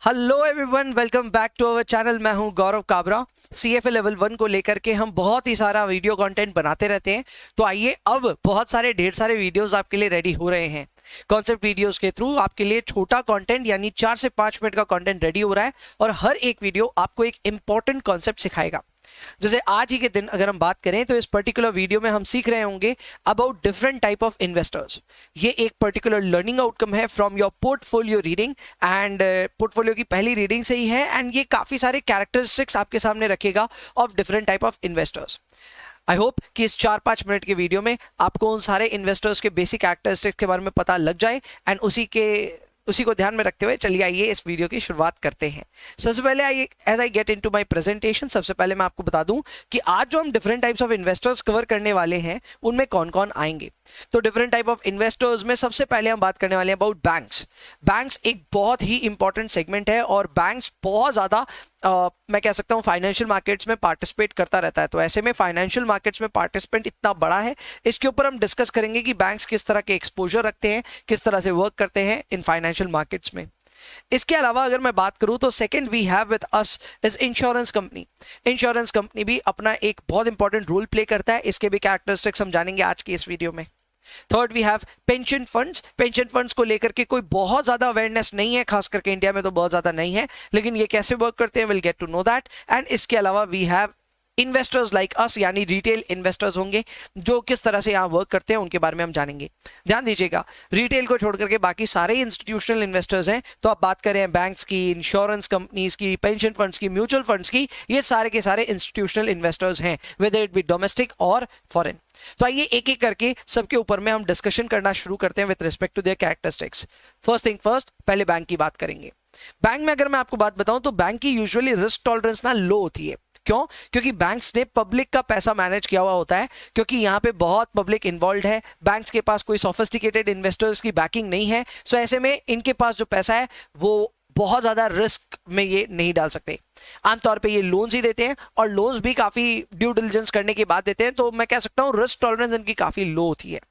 Hello everyone, welcome back to our channel. मैं हूं गौरव Kabra. CFA level 1 को लेकर के हम बहुत ही सारा वीडियो कंटेंट बनाते रहते हैं। तो आइए, अब बहुत सारे ढेर सारे वीडियोस आपके लिए रेडी हो रहे हैं। कॉन्सेप्ट वीडियोस के थ्रू आपके लिए छोटा कंटेंट यानी 4 से 5 मिनट का कंटेंट रेडी हो रहा है और हर एक वीडियो आपको एक इंपॉर्टेंट कॉन्सेप्ट सिखाएगा। जैसे आज ही के दिन अगर हम बात करें तो इस पर्टिकुलर वीडियो में हम सीख रहे होंगे about different type of investors. ये एक पर्टिकुलर लर्निंग आउटकम है from your portfolio reading and portfolio की पहली रीडिंग से ही है एंड ये काफी सारे कैरेक्टरिस्टिक्स आपके सामने रखेगा of different type of investors. I hope कि इस 4-5 मिनट के वीडियो में आपको उन सारे इन्वेस्टर्स के बेसिक कैरेक्टरिस्टिक्स के बारे में पता लग जाए एंड उसी को ध्यान में रखते हुए चलिए आइए इस वीडियो की शुरुआत करते हैं। सबसे पहले आइए, as I get into my presentation, सबसे पहले मैं आपको बता दूं कि आज जो हम different types of investors cover करने वाले हैं उनमें कौन कौन आएंगे। तो डिफरेंट टाइप ऑफ इन्वेस्टर्स में सबसे पहले हम बात करने वाले हैं अबाउट बैंक्स। बैंक्स एक बहुत ही इंपॉर्टेंट सेगमेंट है और बैंक्स बहुत ज्यादा मैं कह सकता हूं फाइनेंशियल मार्केट्स में पार्टिसिपेट करता रहता है। तो ऐसे में फाइनेंशियल मार्केट्स में पार्टिसिपेंट इतना बड़ा है, इसके ऊपर हम डिस्कस करेंगे कि बैंक्स किस तरह के एक्सपोजर रखते हैं, किस तरह से वर्क करते हैं इन फाइनेंशियल मार्केट्स में। इसके अलावा अगर मैं बात करूं तो second we have with us is insurance company. Insurance company भी अपना एक बहुत इंपॉर्टेंट रोल प्ले करता है, इसके भी कैरेक्टरिस्टिक्स हम जानेंगे आज की इस वीडियो में। Third we have pension funds. Pension funds को लेकर के कोई बहुत ज्यादा अवेयरनेस नहीं है, खास करके इंडिया में तो बहुत ज्यादा नहीं है, लेकिन ये कैसे वर्क करते हैं will get to know that. And इसके अलावा we have investors like us, यानी रिटेल इन्वेस्टर्स होंगे जो किस तरह से यहाँ वर्क करते हैं उनके बारे में हम जानेंगे। ध्यान दीजिएगा, रिटेल को छोड़ करके बाकी सारे इंस्टीट्यूशनल इन्वेस्टर्स हैं। तो आप बात करें बैंक्स की, इंश्योरेंस कंपनीज की, पेंशन फंड्स की, म्यूचुअल फंड्स की, ये सारे के सारे इंस्टीट्यूशनल इन्वेस्टर्स हैं, वेदर इट बी डोमेस्टिक और फॉरेन। तो आइए एक एक करके सबके ऊपर में हम डिस्कशन करना शुरू करते हैं with respect to their characteristics. First thing first, पहले बैंक की बात करेंगे। बैंक में अगर मैं आपको बात बताऊं तो बैंक की यूजुअली रिस्क टॉलरेंस ना लो होती है। क्यों? क्योंकि बैंक्स ने पब्लिक का पैसा मैनेज किया हुआ होता है, क्योंकि यहाँ पे बहुत पब्लिक इन्वॉल्व है। बैंक्स के पास कोई सोफिस्टिकेटेड इन्वेस्टर्स की बैकिंग नहीं है, सो ऐसे में इनके पास जो पैसा है वो बहुत ज्यादा रिस्क में ये नहीं डाल सकते। आमतौर पे ये लोन्स ही देते हैं और लोन्स भी काफी ड्यू डिलिजेंस करने के बाद देते हैं। तो मैं कह सकता हूँ रिस्क टॉलरेंस इनकी काफी लो होती है।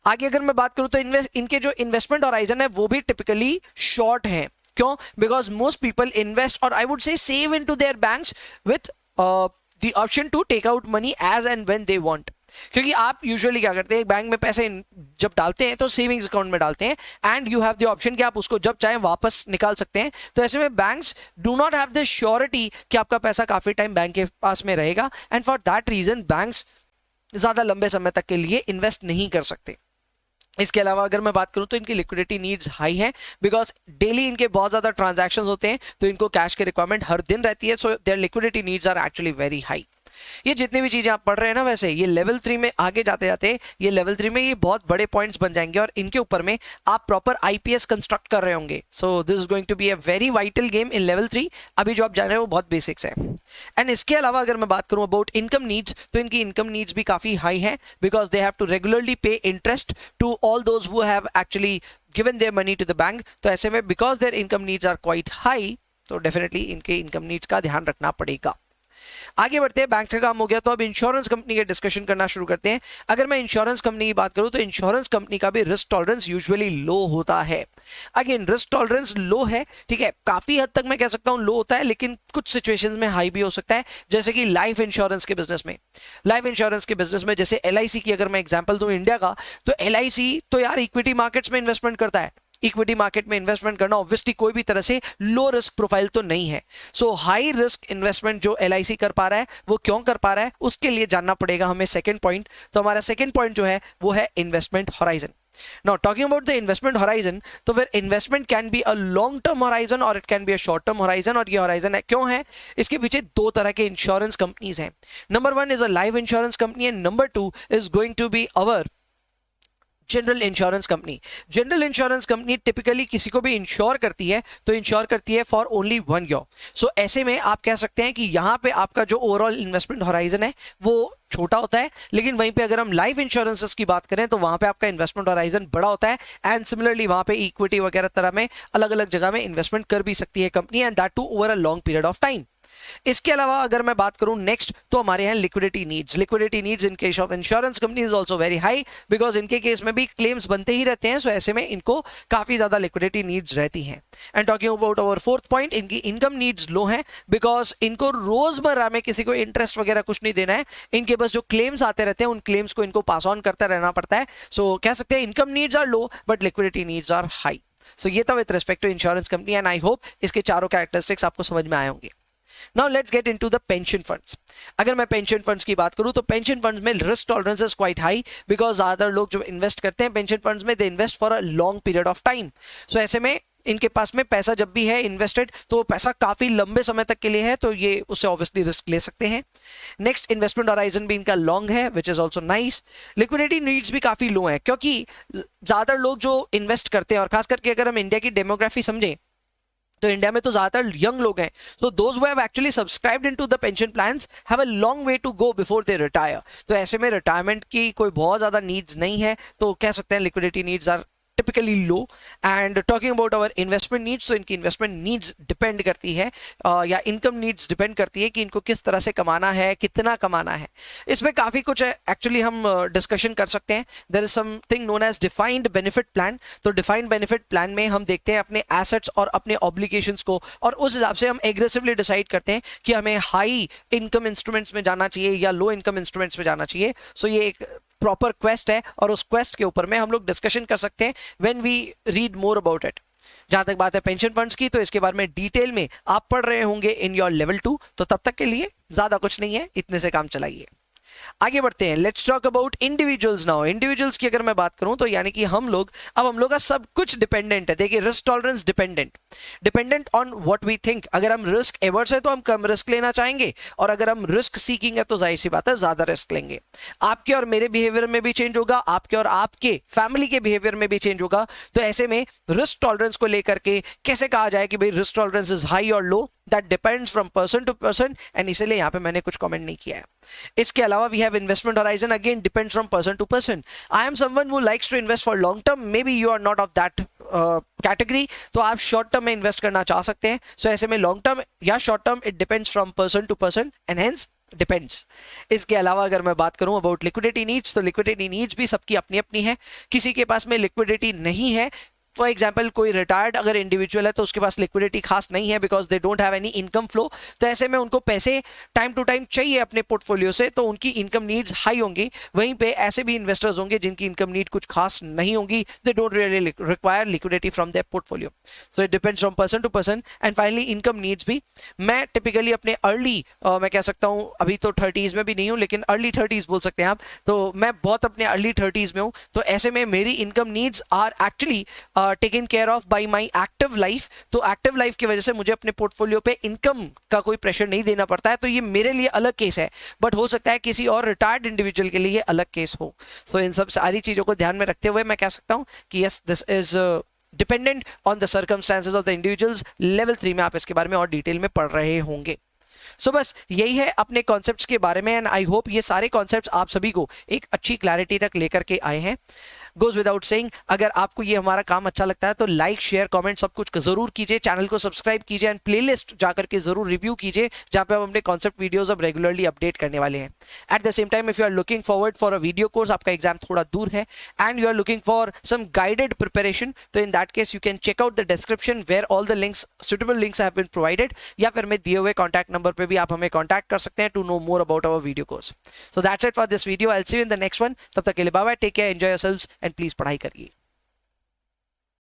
आगे अगर मैं बात करूं तो इनके जो इन्वेस्टमेंट होराइजन है वो भी टिपिकली शॉर्ट है। क्यों? बिकॉज मोस्ट पीपल इन्वेस्ट और I would say save into their banks with the option to take out money as and when they want. क्योंकि आप यूजुअली क्या करते हैं, बैंक में पैसे जब डालते हैं तो सेविंग्स अकाउंट में डालते हैं and you have the option कि आप उसको जब चाहें वापस निकाल सकते हैं। तो ऐसे में banks do not have the surety कि आपका पैसा काफी टाइम बैंक के पास में रहेगा and for that reason banks ज्यादा लंबे समय तक के लिए इन्वेस्ट नहीं कर सकते। इसके अलावा अगर मैं बात करूं तो इनकी लिक्विडिटी नीड्स हाई है, बिकॉज डेली इनके बहुत ज्यादा ट्रांजैक्शंस होते हैं, तो इनको कैश की रिक्वायरमेंट हर दिन रहती है। So their liquidity needs are actually very high. ये जितनी भी चीजें आप पढ़ रहे हैं ना, वैसे ये लेवल 3 में आगे जाते जाते ये लेवल 3 में ये बहुत बड़े पॉइंट्स बन जाएंगे और इनके ऊपर में आप प्रॉपर आईपीएस कंस्ट्रक्ट कर रहे होंगे। So this is going to be a very vital game in level 3। अभी जो आप जान रहे हो वो बहुत बेसिक्स है। एंड इसके अलावा अगर मैं बात करूं अबाउट इनकम नीड्स, तो इनकी इनकम नीड्स भी काफी हाई है, because they have to regularly pay interest to all those who have actually given their money to the bank. तो ऐसे में because their income needs are quite high, तो definitely इनके इनकम नीड्स का ध्यान रखना पड़ेगा। आगे बढ़ते हैं, बैंक का काम हो गया तो अब इंश्योरेंस कंपनी के डिस्कशन करना शुरू करते हैं। अगर मैं इंश्योरेंस कंपनी की बात करूं तो इंश्योरेंस कंपनी का भी रिस्क टॉलरेंस यूजुअली लो होता है। अगेन रिस्क टॉलरेंस लो है, ठीक है, काफी हद तक मैं कह सकता हूं लो होता है, लेकिन कुछ सिचुएशंस में हाई भी हो सकता है। जैसे कि लाइफ इंश्योरेंस के बिजनेस में, जैसे एलआईसी की अगर मैं एग्जांपल दूं इंडिया का, तो एलआईसी तो यार इक्विटी मार्केट्स में इन्वेस्टमेंट करता है। इक्विटी मार्केट में इन्वेस्टमेंट करना ऑब्वियसली कोई भी तरह से लो रिस्क प्रोफाइल तो नहीं है। सो हाई रिस्क इन्वेस्टमेंट जो एलआईसी कर पा रहा है वो क्यों कर पा रहा है, उसके लिए जानना पड़ेगा हमें सेकंड पॉइंट। तो हमारा सेकंड पॉइंट जो है वो है investment horizon. Now talking about the investment horizon, तो फिर investment can be a long term horizon और it can be a short term horizon. और ये होराइजन है क्यों है, इसके पीछे दो तरह के इंश्योरेंस कंपनीज हैं। Number 1 is a life insurance company and number 2 is going to be our general insurance company. General insurance company typically किसी को भी इंश्योर करती है तो इंश्योर करती है फॉर ओनली 1 ईयर। सो ऐसे में आप कह सकते हैं कि यहाँ पे आपका जो ओवरऑल इन्वेस्टमेंट होराइजन है वो छोटा होता है, लेकिन वहीं पे अगर हम लाइफ इंश्योरेंसेस की बात करें तो वहां पे आपका इन्वेस्टमेंट होराइजन बड़ा होता है एंड सिमिलरली वहां पे इक्विटी वगैरह तरह में अलग अलग जगह में इन्वेस्टमेंट कर भी सकती है company and that too over a long period of time. इसके अलावा अगर मैं बात करूं नेक्स्ट, तो हमारे यहाँ liquidity needs in case of insurance company is also very high, because इनके केस में भी क्लेम्स बनते ही रहते हैं, सो ऐसे में इनको काफी ज्यादा लिक्विडिटी नीड्स रहती हैं। And talking about our fourth point, इनकी इनकम नीड्स लो है, बिकॉज इनको रोजमर्रा में किसी को इंटरेस्ट वगैरह कुछ नहीं देना है, इनके पास जो क्लेम्स आते रहते हैं उन क्लेम्स को इनको पास ऑन करता रहना पड़ता है। सो कह सकते हैं income needs are low but liquidity needs are high. So ये था with respect to insurance company, and I hope इसके चारों कैरेक्टरिस्टिक्स आपको समझ में आए होंगे। Now let's get into the pension funds. अगर मैं पेंशन फंड्स की बात करूं तो पेंशन फंड्स में risk tolerance is quite high, because ज्यादातर लोग जो इन्वेस्ट करते हैं पेंशन फंड्स में, they invest for a long period of time. So ऐसे में इनके पास में पैसा जब भी है इन्वेस्टेड, तो पैसा काफी लंबे समय तक के लिए है, तो ये उससे ऑब्वियसली रिस्क ले सकते हैं। नेक्स्ट, इन्वेस्टमेंट होराइजन भी इनका लॉन्ग है, which is also nice. Liquidity needs भी काफी लो है, क्योंकि ज्यादातर लोग जो इन्वेस्ट करते हैं, और खास करके अगर हम इंडिया की डेमोग्राफी समझें तो इंडिया में तो ज्यादातर यंग लोग हैं, so those who have actually subscribed into the pension plans have a long way to go before they retire। तो ऐसे में रिटायरमेंट की कोई बहुत ज्यादा नीड्स नहीं है, तो कह सकते हैं liquidity needs are typically low। and talking about our investment needs, तो इनकी investment needs depend करती है या income needs depend करती है कि इनको किस तरह से कमाना है, कितना कमाना है। इसमें काफी कुछ एक्चुअली हम डिस्कशन कर सकते हैं। there is something known as defined benefit plan। तो defined benefit plan में हम देखते हैं अपने assets और अपने obligations को, और उस हिसाब से हम aggressively decide करते हैं कि हमें high income instruments में जाना चाहिए या low income instruments में जाना चाहिए। so ये एक प्रॉपर क्वेस्ट है, और उस क्वेस्ट के ऊपर में हम लोग डिस्कशन कर सकते हैं when we read more about it. जहां तक बात है पेंशन फंड्स की, तो इसके बारे में डिटेल में आप पढ़ रहे होंगे इन योर लेवल 2, तो तब तक के लिए ज्यादा कुछ नहीं है, इतने से काम चलाइए। आगे बढ़ते हैं, let's talk about individuals now. Individuals की अगर मैं बात करूं तो यानी कि हम लोग का सब कुछ डिपेंडेंट है। देखिए, risk tolerance dependent on what we think. अगर हम रिस्क एवर्स है तो हम कम रिस्क लेना चाहेंगे, और अगर हम रिस्क सीकिंग है तो जाहिर सी बात है ज्यादा रिस्क लेंगे। आपके और मेरे बिहेवियर में भी चेंज होगा, आपके और आपके फैमिली के बिहेवियर में भी चेंज होगा। तो ऐसे में रिस्क टॉलरेंस को लेकर के कैसे कहा जाए कि भाई रिस्क टॉलरेंस इज हाई और low, that depends from person to person, and इसीलिए यहां पे मैंने कुछ कमेंट नहीं किया है। इसके अलावा we have investment horizon, again depends from person to person. I am someone who likes to invest for long term, maybe you are not of that category, तो आप शॉर्ट टर्म में invest करना चाह सकते हैं। So ऐसे में long term या short term, it depends from person to person and hence depends. इसके अलावा अगर मैं बात करूं अबाउट लिक्विडिटी नीड्स, तो लिक्विडिटी नीड्स भी सबकी अपनी अपनी है। किसी के पास में लिक्विडिटी नहीं है, फॉर एग्जाम्पल कोई रिटायर्ड अगर इंडिविजुअल है तो उसके पास लिक्विडिटी खास नहीं है, because they don't have any income flow. तो ऐसे में उनको पैसे टाइम टू टाइम चाहिए अपने पोर्टफोलियो से, तो उनकी इनकम नीड्स हाई होंगी। वहीं पे ऐसे भी इन्वेस्टर्स होंगे जिनकी इनकम नीड कुछ खास नहीं होगी, they don't really require liquidity from their portfolio. So it depends from person to person. And finally income needs भी, मैं टिपिकली अपने अर्ली मैं कह सकता हूँ, अभी तो 30s में भी नहीं हूँ, लेकिन अर्ली 30s बोल सकते हैं आप, तो मैं बहुत अपने अर्ली 30s में हूँ। तो ऐसे में मेरी income needs are actually taken care of by my active life. तो एक्टिव लाइफ की वजह से मुझे अपने पोर्टफोलियो पे इनकम का कोई प्रेशर नहीं देना पड़ता है, तो ये मेरे लिए अलग केस है। बट हो सकता है किसी और रिटायर्ड इंडिविजुअल के लिए अलग केस हो। सो इन सब सारी चीजों को ध्यान में रखते हुए मैं कह सकता हूं कि yes, this is dependent on the circumstances of the individuals. Level 3 में आप इसके बारे में और डिटेल में पढ़ रहे होंगे। सो बस यही है अपने कॉन्सेप्ट्स के बारे में, एंड आई होप ये सारे कॉन्सेप्ट्स आप सभी को एक अच्छी क्लैरिटी तक लेकर के आए हैं। गोज विदाउट सेइंग, अगर आपको ये हमारा काम अच्छा लगता है तो लाइक शेयर कमेंट सब कुछ जरूर कीजिए, चैनल को सब्सक्राइब कीजिए, एंड प्लेलिस्ट जाकर के जरूर रिव्यू कीजिए, जहां पे हम अपने कॉन्सेप्ट वीडियोस अब रेगुलरली अपडेट करने वाले हैं। At the same time, if you are looking forward for a video course, आपका एग्जाम थोड़ा दूर है and you are looking for some guided preparation, तो in that case you can check out the description where all the links, suitable links have been provided, या फिर मैं दिए हुए कॉन्टैक्ट नंबर पे भी आप हमें कॉन्टैक्ट कर सकते हैं to know more about our video course. So that's it for this video, I will see you in the next one. तब तक के लिए bye bye, take care, enjoy yourselves, and please पढ़ाई करिए।